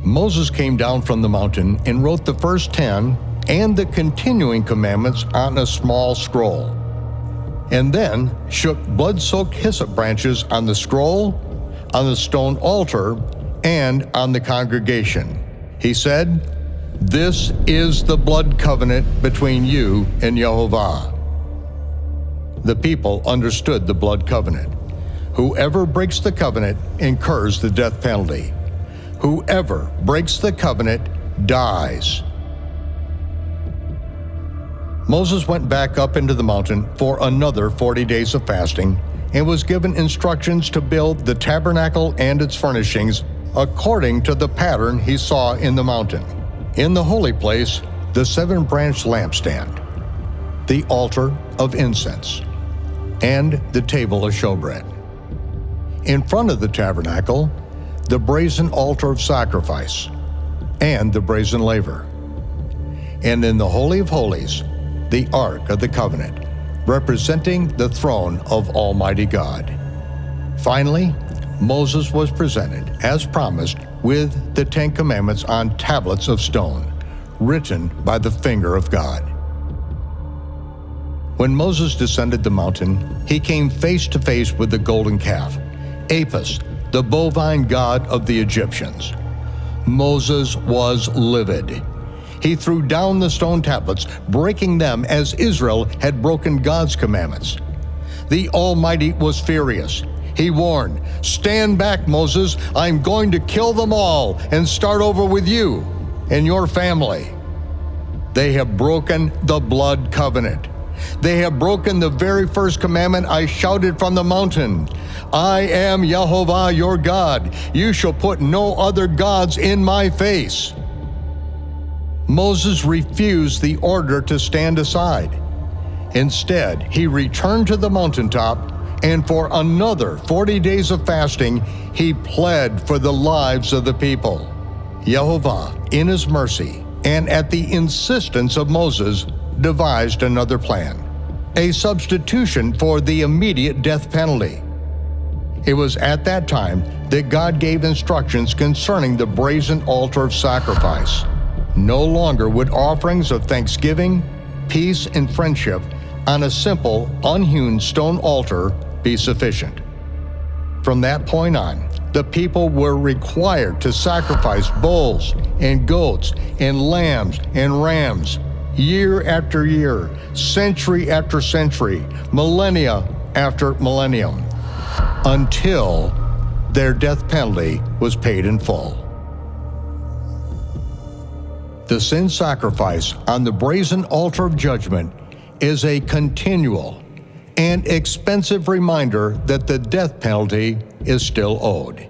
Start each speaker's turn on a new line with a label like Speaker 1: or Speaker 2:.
Speaker 1: Moses came down from the mountain and wrote the first 10 and the continuing commandments on a small scroll, and then shook blood-soaked hyssop branches on the scroll, on the stone altar, and on the congregation. He said, "This is the blood covenant between you and Yehovah." The people understood the blood covenant. Whoever breaks the covenant incurs the death penalty. Whoever breaks the covenant dies. Moses went back up into the mountain for another 40 days of fasting and was given instructions to build the tabernacle and its furnishings according to the pattern he saw in the mountain. In the holy place, the 7-branch lampstand, the altar of incense, and the table of showbread. In front of the tabernacle, the brazen altar of sacrifice and the brazen laver. And in the Holy of Holies, the Ark of the Covenant, representing the throne of Almighty God. Finally, Moses was presented, as promised, with the 10 Commandments on tablets of stone, written by the finger of God. When Moses descended the mountain, he came face to face with the golden calf, Apis, the bovine god of the Egyptians. Moses was livid. He threw down the stone tablets, breaking them as Israel had broken God's commandments. The Almighty was furious. He warned, "Stand back, Moses. I'm going to kill them all and start over with you and your family." They have broken the blood covenant. They have broken the very first commandment I shouted from the mountain. "I am Yehovah your God. You shall put no other gods in my face." Moses refused the order to stand aside. Instead, he returned to the mountaintop, and for another 40 days of fasting, he pled for the lives of the people. Yehovah, in his mercy, and at the insistence of Moses, devised another plan, a substitution for the immediate death penalty. It was at that time that God gave instructions concerning the brazen altar of sacrifice. No longer would offerings of thanksgiving, peace, and friendship on a simple, unhewn stone altar be sufficient. From that point on, the people were required to sacrifice bulls and goats and lambs and rams, year after year, century after century, millennia after millennium, until their death penalty was paid in full. The sin sacrifice on the brazen altar of judgment is a continual and expensive reminder that the death penalty is still owed.